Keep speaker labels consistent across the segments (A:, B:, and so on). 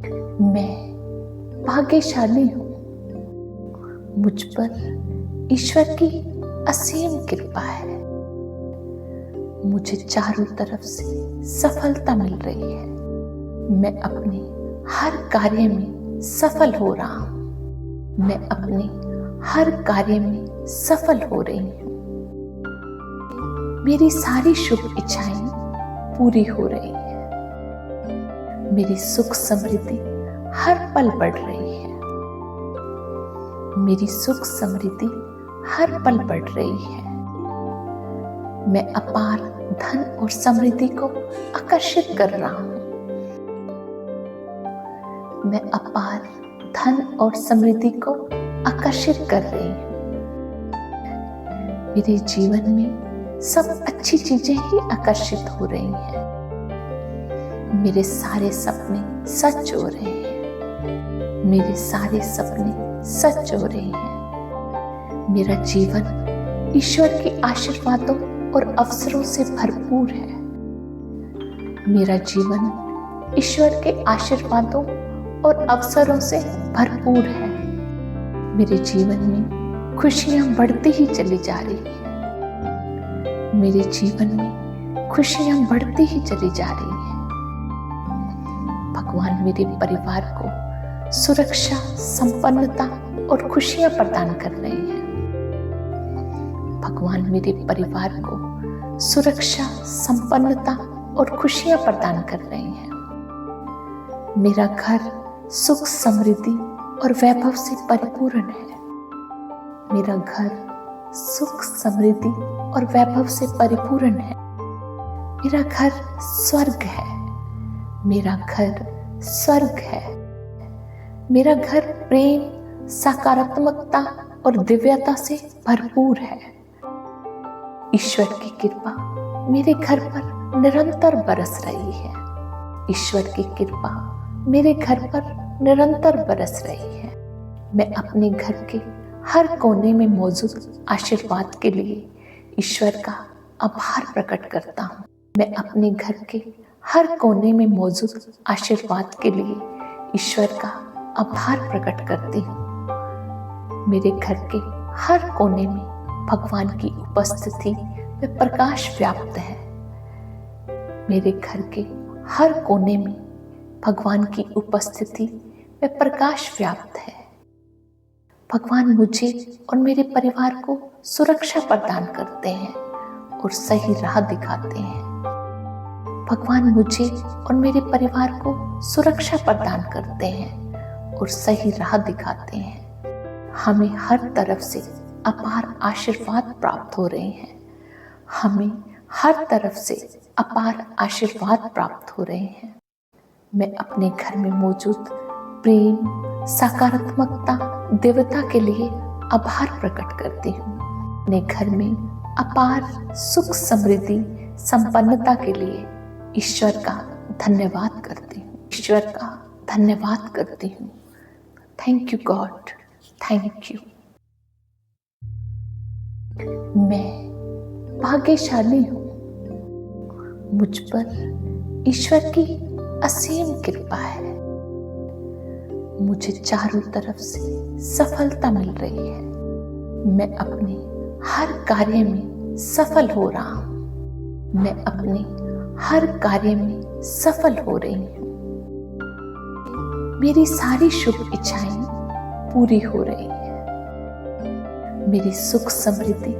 A: मैं भाग्यशाली हूँ। मुझ पर ईश्वर की असीम कृपा है। मुझे चारों तरफ से सफलता मिल रही है। मैं अपने हर कार्य में सफल हो रहा हूँ। मैं अपने हर कार्य में सफल हो रही हूँ। मेरी सारी शुभ इच्छाएं पूरी हो रही है। मेरी सुख समृद्धि हर पल बढ़ रही है। मेरी सुख समृद्धि हर पल बढ़ रही है। मैं अपार धन और समृद्धि को आकर्षित कर रहा हूं। मैं अपार धन और समृद्धि को आकर्षित कर रही हूं। मेरे जीवन में सब अच्छी चीजें ही आकर्षित हो रही हैं। मेरे सारे सपने सच हो रहे हैं। मेरे सारे सपने सच हो रहे हैं। मेरा जीवन ईश्वर के आशीर्वादों और अवसरों से भरपूर है। मेरा जीवन ईश्वर के आशीर्वादों और अवसरों से भरपूर है। मेरे जीवन में खुशियां बढ़ती ही चली जा रही हैं। मेरे जीवन में खुशियां बढ़ती ही चली जा रही हैं। भगवान मेरे परिवार को सुरक्षा, संपन्नता और खुशियां प्रदान कर रहे हैं। भगवान मेरे परिवार को सुरक्षा, संपन्नता और खुशियां प्रदान कर रहे हैं। मेरा घर सुख, समृद्धि और वैभव से परिपूर्ण है। मेरा घर सुख, समृद्धि और वैभव से परिपूर्ण है। मेरा घर स्वर्ग है। मेरा घर स्वर्ग है। मेरा घर प्रेम, सकारात्मकता और दिव्यता से भरपूर है। ईश्वर की कृपा मेरे घर पर निरंतर बरस रही है। ईश्वर की कृपा मेरे घर पर निरंतर बरस रही है। मैं अपने घर के हर कोने में मौजूद आशीर्वाद के लिए ईश्वर का आभार प्रकट करता हूँ। मैं अपने घर के हर कोने में मौजूद आशीर्वाद के लिए ईश्वर का आभार प्रकट करती हूँ। मेरे घर के हर कोने में भगवान की उपस्थिति में प्रकाश व्याप्त है। मेरे घर के हर कोने में भगवान की उपस्थिति में प्रकाश व्याप्त है। भगवान मुझे और मेरे परिवार को सुरक्षा प्रदान करते हैं और सही राह दिखाते हैं। भगवान मुझे और मेरे परिवार को सुरक्षा प्रदान करते हैं और सही राह दिखाते हैं। हमें हर तरफ से अपार आशीर्वाद प्राप्त हो रहे हैं। हमें हर तरफ से अपार आशीर्वाद प्राप्त हो रहे हैं। मैं अपने घर में मौजूद प्रेम, सकारात्मकता, दिव्यता के लिए आभार प्रकट करती हूँ। अपने घर में अपार सुख, समृद्धि, संपन्नता के लिए ईश्वर का धन्यवाद करती हूँ। ईश्वर का धन्यवाद करती हूँ। Thank you God, thank you. मैं भाग्यशाली हूँ। मुझ पर ईश्वर की असीम कृपा है। मुझे चारों तरफ से सफलता मिल रही है। मैं अपने हर कार्य में सफल हो रहा हूँ। मैं अपने हर कार्य में सफल हो रही हूँ। मेरी सारी शुभ इच्छाएं पूरी हो रही है। मेरी सुख समृद्धि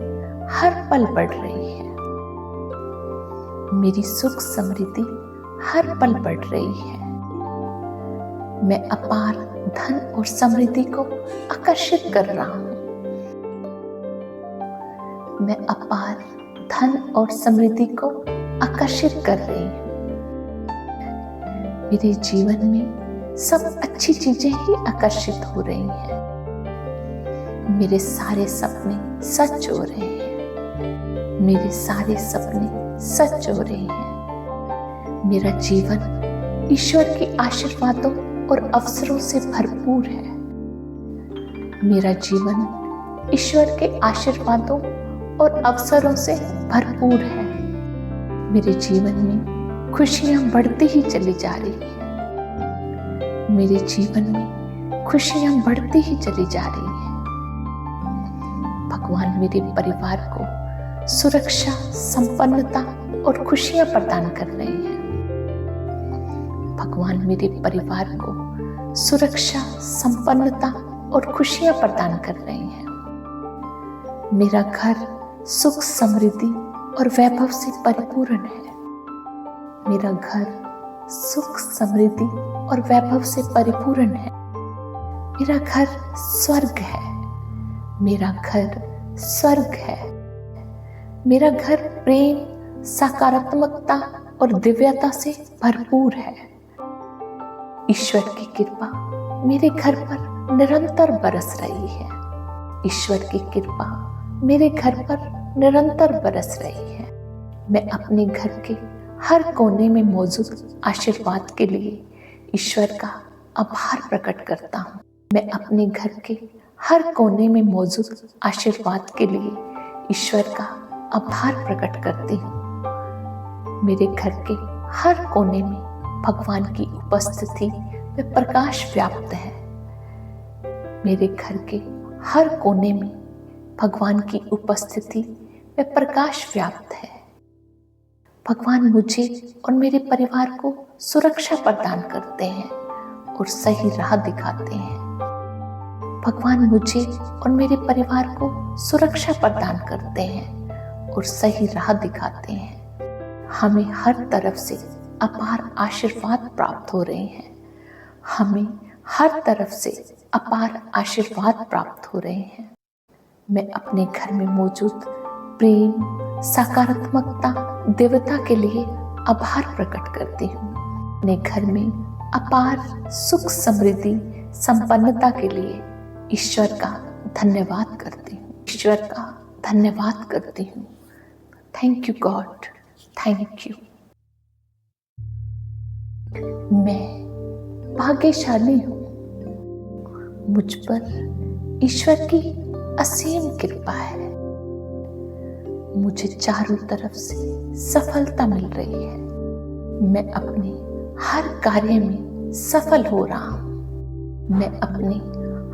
A: हर पल बढ़ रही है। मेरी सुख समृद्धि हर पल बढ़ रही है। मैं अपार धन और समृद्धि को आकर्षित कर रहा हूँ। मैं अपार धन और समृद्धि को आकर्षित कर रही हूँ। मेरे जीवन में सब अच्छी चीजें ही आकर्षित हो रही हैं। मेरे सारे सपने सच हो रहे हैं। मेरे सारे सपने सच हो रहे हैं। मेरा जीवन ईश्वर के आशीर्वादों और अवसरों से भरपूर है। मेरा जीवन ईश्वर के आशीर्वादों और अवसरों से भरपूर है। मेरे जीवन में खुशियां बढ़ती ही चली जा रही हैं। मेरे जीवन में खुशियां बढ़ती ही चली जा रही हैं। भगवान मेरे परिवार को सुरक्षा, संपन्नता और खुशियां प्रदान कर रहे हैं। भगवान मेरे परिवार को सुरक्षा, संपन्नता और खुशियां प्रदान कर रहे हैं। मेरा घर सुख, समृद्धि और वैभव से परिपूर्ण है। मेरा घर सुख, समृद्धि और वैभव से परिपूर्ण है। मेरा घर स्वर्ग है। मेरा घर स्वर्ग है। मेरा घर प्रेम, सकारात्मकता और दिव्यता से भरपूर है। ईश्वर की कृपा मेरे घर पर निरंतर बरस रही है। ईश्वर की कृपा मेरे घर पर निरंतर बरस रही है। मैं अपने घर के हर कोने में मौजूद आशीर्वाद के लिए ईश्वर का आभार प्रकट करता हूँ। मैं अपने घर के हर कोने में मौजूद आशीर्वाद के लिए ईश्वर का आभार प्रकट करती हूँ। मेरे घर के हर कोने में भगवान की उपस्थिति में प्रकाश व्याप्त है। मेरे घर के हर कोने में भगवान की उपस्थिति में प्रकाश व्याप्त है। भगवान मुझे और मेरे परिवार को सुरक्षा प्रदान करते हैं और सही राह दिखाते हैं। भगवान मुझे और मेरे परिवार को सुरक्षा प्रदान करते हैं और सही राह दिखाते हैं। हमें हर तरफ से अपार आशीर्वाद प्राप्त हो रहे हैं। हमें हर तरफ से अपार आशीर्वाद प्राप्त हो रहे हैं। मैं अपने घर में मौजूद प्रेम, सकारात्मकता, देवता के लिए आभार प्रकट करती हूँ। अपने घर में अपार सुख, समृद्धि, संपन्नता के लिए ईश्वर का धन्यवाद करती हूँ। ईश्वर का धन्यवाद करती हूँ। Thank you God, thank you. मैं भाग्यशाली हूँ। मुझ पर ईश्वर की असीम कृपा है। मुझे चारों तरफ से सफलता मिल रही है। मैं अपने हर कार्य में सफल हो रहा हूँ। मैं अपने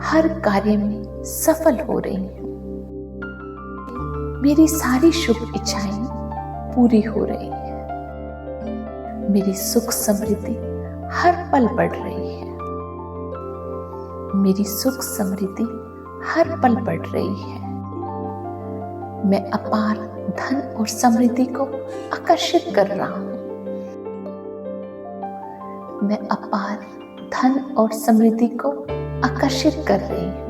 A: हर कार्य में सफल हो रही हूँ। मेरी सारी शुभ इच्छाएं पूरी हो रही है। मेरी सुख, समृद्धि हर पल बढ़ रही है। मेरी सुख, समृद्धि हर पल बढ़ रही है। मैं अपार धन और समृद्धि को आकर्षित कर रहा हूं। मैं अपार धन और समृद्धि को आकर्षित कर रही हूं।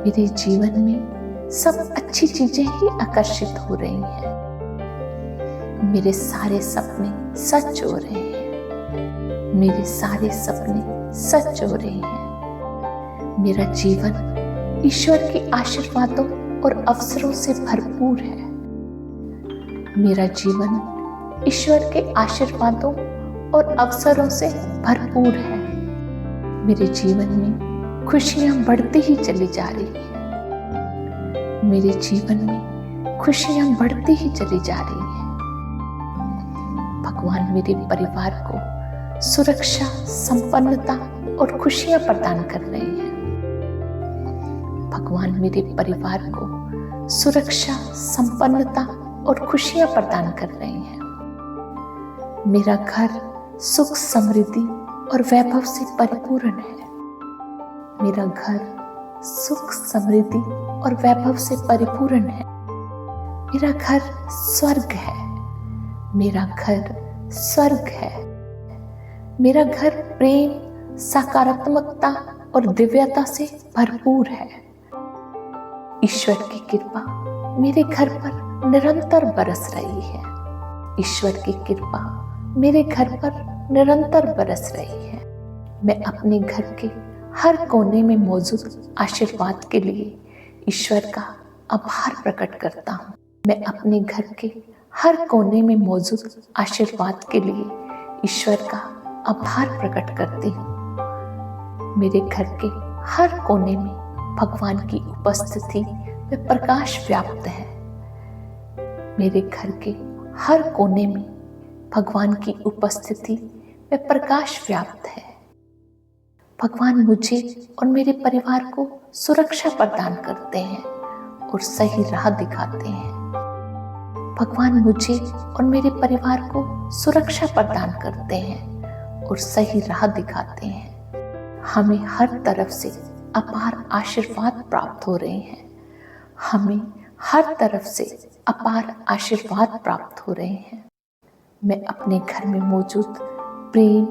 A: मेरे जीवन में सब अच्छी चीजें ही आकर्षित हो रही हैं। मेरे सारे सपने सच हो रहे हैं। मेरे सारे सपने सच हो रहे हैं। मेरा जीवन ईश्वर के आशीर्वादों और अवसरों से भरपूर है। मेरा जीवन ईश्वर के आशीर्वादों और अवसरों से भरपूर है। मेरे जीवन में खुशियां बढ़ती ही चली जा रही हैं। मेरे जीवन में खुशियां बढ़ती ही चली जा रही हैं। भगवान मेरे परिवार को सुरक्षा, संपन्नता और खुशियां प्रदान कर रहे हैं। भगवान मेरे परिवार को सुरक्षा, संपन्नता और खुशियां प्रदान कर रहे हैं। मेरा घर सुख, समृद्धि और वैभव से परिपूर्ण है। मेरा घर सुख, समृद्धि और वैभव से परिपूर्ण है। मेरा घर स्वर्ग है। मेरा घर स्वर्ग है। मेरा घर प्रेम, सकारात्मकता और दिव्यता से भरपूर है। ईश्वर की कृपा मेरे घर पर निरंतर बरस रही है। ईश्वर की कृपा मेरे घर पर निरंतर बरस रही है। मैं अपने घर के हर कोने में मौजूद आशीर्वाद के लिए ईश्वर का आभार प्रकट करता हूँ। मैं अपने घर के हर कोने में मौजूद आशीर्वाद के लिए ईश्वर का आभार प्रकट करती हूँ। मेरे घर के हर कोने में भगवान की उपस्थिति में प्रकाश व्याप्त है। मेरे घर के हर कोने में भगवान की उपस्थिति में प्रकाश व्याप्त है। भगवान मुझे और मेरे परिवार को सुरक्षा प्रदान करते हैं और सही राह दिखाते हैं। भगवान मुझे और मेरे परिवार को सुरक्षा प्रदान करते हैं और सही राह दिखाते हैं। हमें हर तरफ से अपार आशीर्वाद प्राप्त हो रहे हैं। हमें हर तरफ से अपार आशीर्वाद प्राप्त हो रहे हैं। मैं अपने घर में मौजूद प्रेम,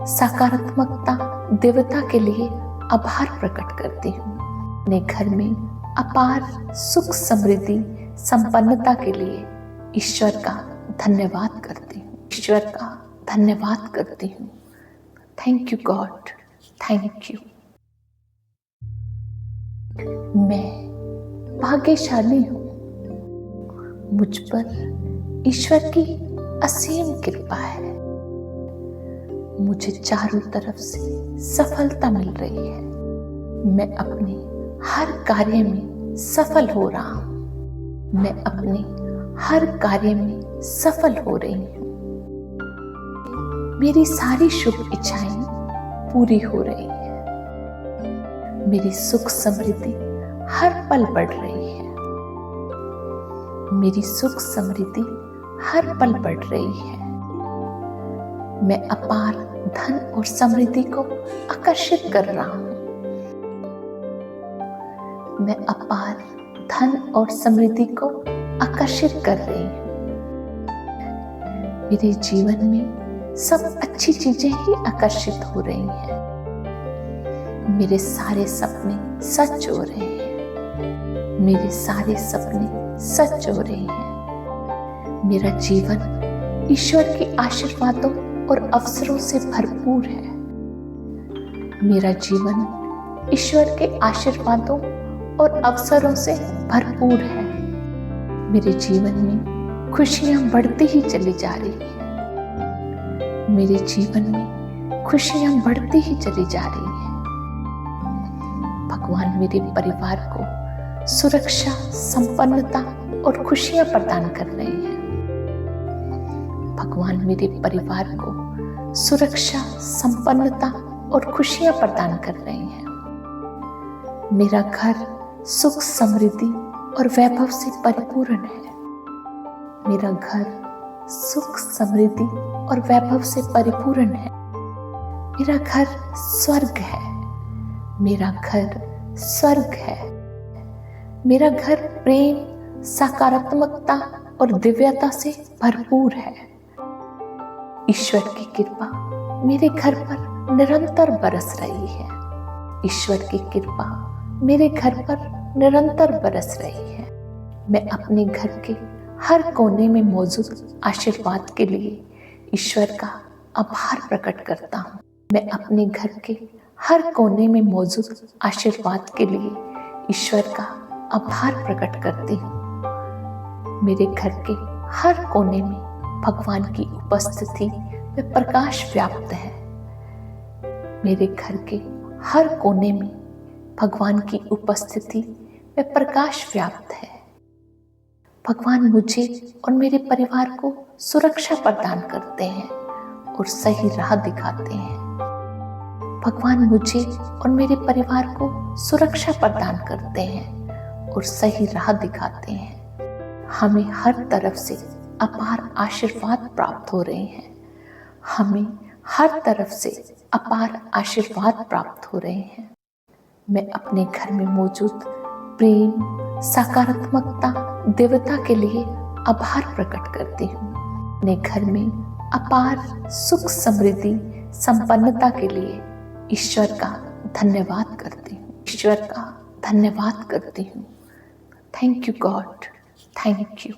A: सकारात्मकता, देवता के लिए आभार प्रकट करती हूँ। अपने घर में अपार सुख, समृद्धि, संपन्नता के लिए ईश्वर का धन्यवाद करती हूँ। ईश्वर का धन्यवाद करती हूँ। Thank you God, thank you. मैं भाग्यशाली हूँ। मुझ पर ईश्वर की असीम कृपा है। मुझे चारों तरफ से सफलता मिल रही है। मैं अपने हर कार्य में सफल हो रहा हूँ। मैं अपने हर कार्य में सफल हो रही हूँ। मेरी सारी शुभ इच्छाएं पूरी हो रही है। मेरी सुख समृद्धि हर पल बढ़ रही है। मेरी सुख समृद्धि हर पल बढ़ रही है। मैं अपार धन और समृद्धि को आकर्षित कर रहा हूं। मैं अपार धन और समृद्धि को आकर्षित कर रही हूं। मेरे जीवन में सब अच्छी चीजें ही आकर्षित हो रही हैं। मेरे सारे सपने सच हो रहे हैं। मेरे सारे सपने सच हो रहे हैं। मेरा जीवन ईश्वर के आशीर्वादों और अवसरों से भरपूर है। मेरा जीवन ईश्वर के आशीर्वादों और अवसरों से भरपूर है। मेरे जीवन में खुशियां बढ़ती ही चली जा रही हैं। मेरे जीवन में खुशियां बढ़ती ही चली जा रही हैं। भगवान मेरे परिवार को सुरक्षा, संपन्नता और खुशियां प्रदान कर रहे हैं। भगवान मेरे परिवार को सुरक्षा, संपन्नता और खुशियां प्रदान कर रहे हैं। मेरा घर सुख, समृद्धि और वैभव से परिपूर्ण है। मेरा घर सुख, समृद्धि और वैभव से परिपूर्ण है। मेरा घर स्वर्ग है। मेरा घर स्वर्ग है। मेरा घर प्रेम, सकारात्मकता और दिव्यता से भरपूर है। ईश्वर की कृपा मेरे घर पर निरंतर बरस रही है। ईश्वर की कृपा मेरे घर पर निरंतर बरस रही है। मैं अपने घर के हर कोने में मौजूद आशीर्वाद के लिए ईश्वर का आभार प्रकट करता हूँ। मैं अपने घर के हर कोने में मौजूद आशीर्वाद के लिए ईश्वर का आभार प्रकट करती हूँ। मेरे घर के हर कोने में भगवान की उपस्थिति में प्रकाश व्याप्त है। मेरे घर के हर कोने में भगवान की उपस्थिति में प्रकाश व्याप्त है। भगवान मुझे और मेरे परिवार को सुरक्षा प्रदान करते हैं और सही राह दिखाते हैं। भगवान मुझे और मेरे परिवार को सुरक्षा प्रदान करते हैं और सही राह दिखाते हैं। हमें हर तरफ से अपार आशीर्वाद प्राप्त हो रहे हैं। हमें हर तरफ से अपार आशीर्वाद प्राप्त हो रहे हैं। मैं अपने घर में मौजूद प्रेम, सकारात्मकता, देवता के लिए आभार प्रकट करती हूँ। अपने घर में अपार सुख, समृद्धि, संपन्नता के लिए ईश्वर का धन्यवाद करती हूँ। ईश्वर का धन्यवाद करती हूँ। Thank you God, thank you.